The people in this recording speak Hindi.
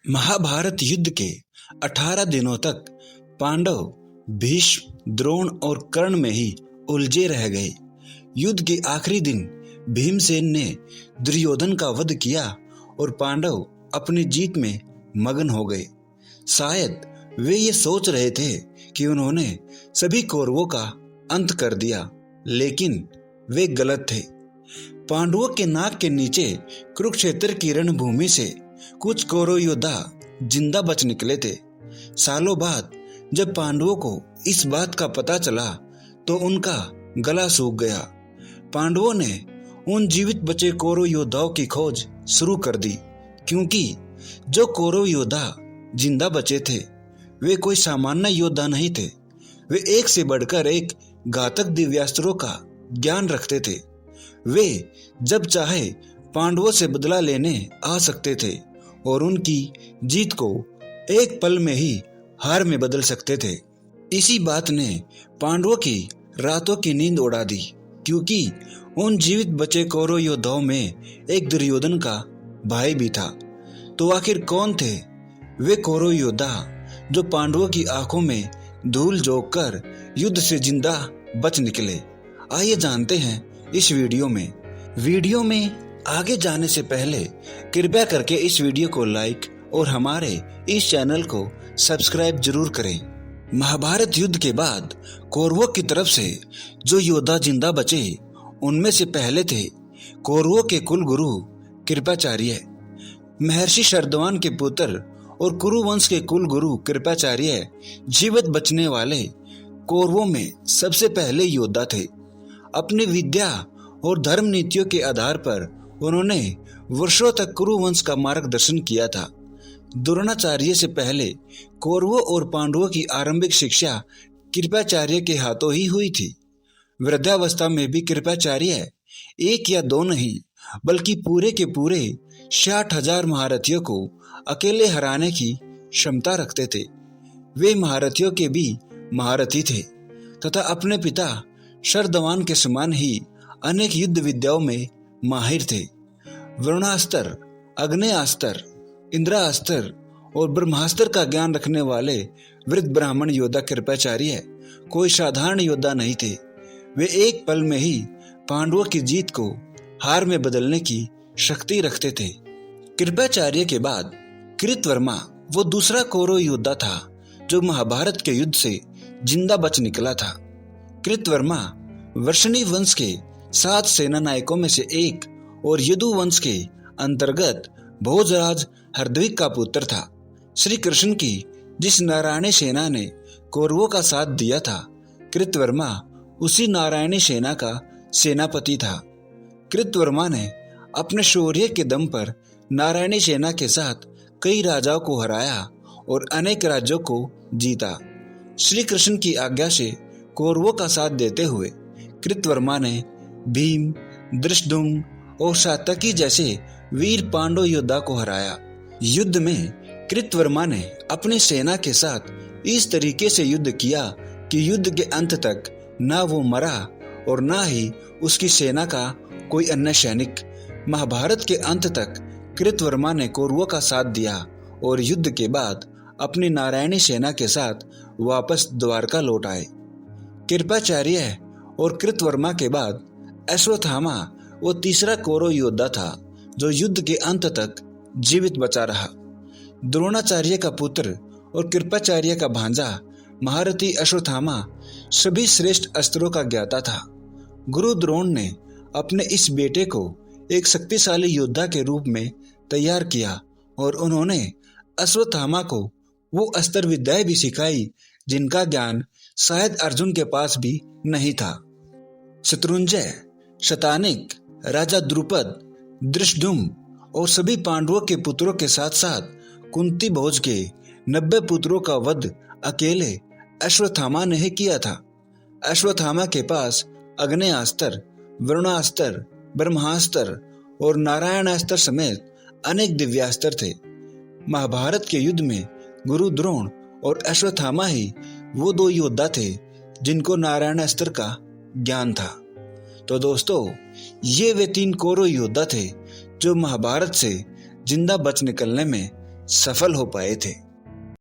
महाभारत युद्ध के 18 दिनों तक पांडव भीष्म, द्रोण और कर्ण में ही उलझे रह गए। युद्ध के आखिरी दिन भीमसेन ने दुर्योधन का वध किया और पांडव अपनी जीत में मगन हो गए। शायद वे ये सोच रहे थे कि उन्होंने सभी कौरवों का अंत कर दिया, लेकिन वे गलत थे। पांडवों के नाक के नीचे कुरुक्षेत्र की रणभूमि से कुछ कौरव योद्धा जिंदा बच निकले थे। सालों बाद जब पांडवों को इस बात का पता चला तो उनका गला सूख गया। पांडवों ने उन जीवित बचे कौरव योद्धाओं की खोज शुरू कर दी, क्योंकि जो कौरव योद्धा जिंदा बचे थे वे कोई सामान्य योद्धा नहीं थे। वे एक से बढ़कर एक घातक दिव्यास्त्रों का ज्ञान रखते थे। वे जब चाहे पांडवों से बदला लेने आ सकते थे और उनकी जीत को एक पल में ही हार में बदल सकते थे। इसी बात ने पांडवों की रातों की नींद उड़ा दी, क्योंकि उन जीवित बचे कौरव योद्धाओं में एक दुर्योधन का भाई भी था। तो आखिर कौन थे वे कौरव योद्धा जो पांडवों की आंखों में धूल झोंक कर युद्ध से जिंदा बच निकले? आइए जानते हैं इस वीडियो में आगे जाने से पहले कृपया करके इस वीडियो को लाइक और हमारे इस चैनल को सब्सक्राइब जरूर करें। महाभारत युद्ध के बाद कौरवों की तरफ से जो योद्धा जिंदा बचे उनमें से पहले थे कौरवों के कुल गुरु कृपाचार्य। महर्षि शरद्वान के पुत्र और कुरु वंश के कुल गुरु कृपाचार्य जीवित बचने वाले कौरवों में सबसे पहले योद्धा थे। अपनी विद्या और धर्म नीतियों के आधार पर उन्होंने वर्षों तक कुरु वंश का मार्गदर्शन किया था। द्रोणाचार्य से पहले कौरवों और पांडवों की आरंभिक शिक्षा कृपाचार्य के हाथों ही हुई थी। वृद्धावस्था में भी कृपाचार्य एक या दो नहीं बल्कि पूरे के पूरे 60,000 महारथियों को अकेले हराने की क्षमता रखते थे। वे महारथियों के भी महारथी थे तथा अपने पिता शरद्वान के समान ही अनेक युद्ध विद्याओं में माहिर थे। वरुणास्त्र, अग्नेयास्त्र, इंद्रास्त्र और ब्रह्मास्त्र का ज्ञान रखने वाले वृद्ध ब्राह्मण योद्धा कृपाचार्य कोई साधारण योद्धा नहीं थे। वे एक पल में ही पांडवों की जीत को हार में बदलने की शक्ति रखते थे। कृपाचार्य के बाद कृतवर्मा वो दूसरा कौरव योद्धा था जो महाभारत के युद्ध से जिंदा बच निकला था। कृतवर्मा वर्षणी वंश के 7 सेना नायकों में से एक और यदु वंश के अंतर्गत भोजराज हरद्विक का पुत्र था। श्री कृष्ण की जिस नारायणी सेना ने कौरवों का साथ दिया था, कृतवर्मा उसी नारायणी सेना का सेनापति था। कृतवर्मा ने अपने शौर्य के दम पर नारायणी सेना के साथ कई राजाओं को हराया और अनेक राज्यों को जीता। श्री कृष्ण की आज्ञा से कौरवों का साथ देते हुए कृतवर्मा ने भीम, धृष्टद्युम्न और सात्यकी जैसे वीर पांडव योद्धा को हराया। युद्ध में कृतवर्मा ने अपनी सेना के साथ इस तरीके से युद्ध किया कि युद्ध के अंत तक ना वो मरा और ना ही उसकी सेना का कोई अन्य सैनिक। महाभारत के अंत तक कृतवर्मा ने कौरवों का साथ दिया और युद्ध के बाद अपनी नारायणी सेना के साथ वापस द्वारका लौट आए। कृपाचार्य और कृतवर्मा के बाद अश्वत्थामा वो तीसरा कौरव योद्धा था जो युद्ध के अंत तक जीवित बचा रहा। द्रोणाचार्य का पुत्र और कृपाचार्य का भांजा महारथी अश्वत्थामा सभी श्रेष्ठ अस्त्रों का ज्ञाता था। गुरु द्रोण ने अपने इस बेटे को एक शक्तिशाली योद्धा के रूप में तैयार किया और उन्होंने अश्वत्थामा को वो अस्त्र विद्याएं भी सिखाई जिनका ज्ञान शायद अर्जुन के पास भी नहीं था। शत्रुंजय, शतानिक, राजा द्रुपद, धृष्टद्युम्न और सभी पांडवों के पुत्रों के साथ साथ कुंती भोज के 90 पुत्रों का वध अकेले अश्वत्थामा ने ही किया था। अश्वत्थामा के पास अग्नेयास्त्र, वरुणास्त्र, ब्रह्मास्त्र और नारायणास्त्र समेत अनेक दिव्यास्त्र थे। महाभारत के युद्ध में गुरु द्रोण और अश्वत्थामा ही वो दो योद्धा थे जिनको नारायणास्त्र का ज्ञान था। तो दोस्तों, ये वे 3 कौरव योद्धा थे जो महाभारत से जिंदा बच निकलने में सफल हो पाए थे।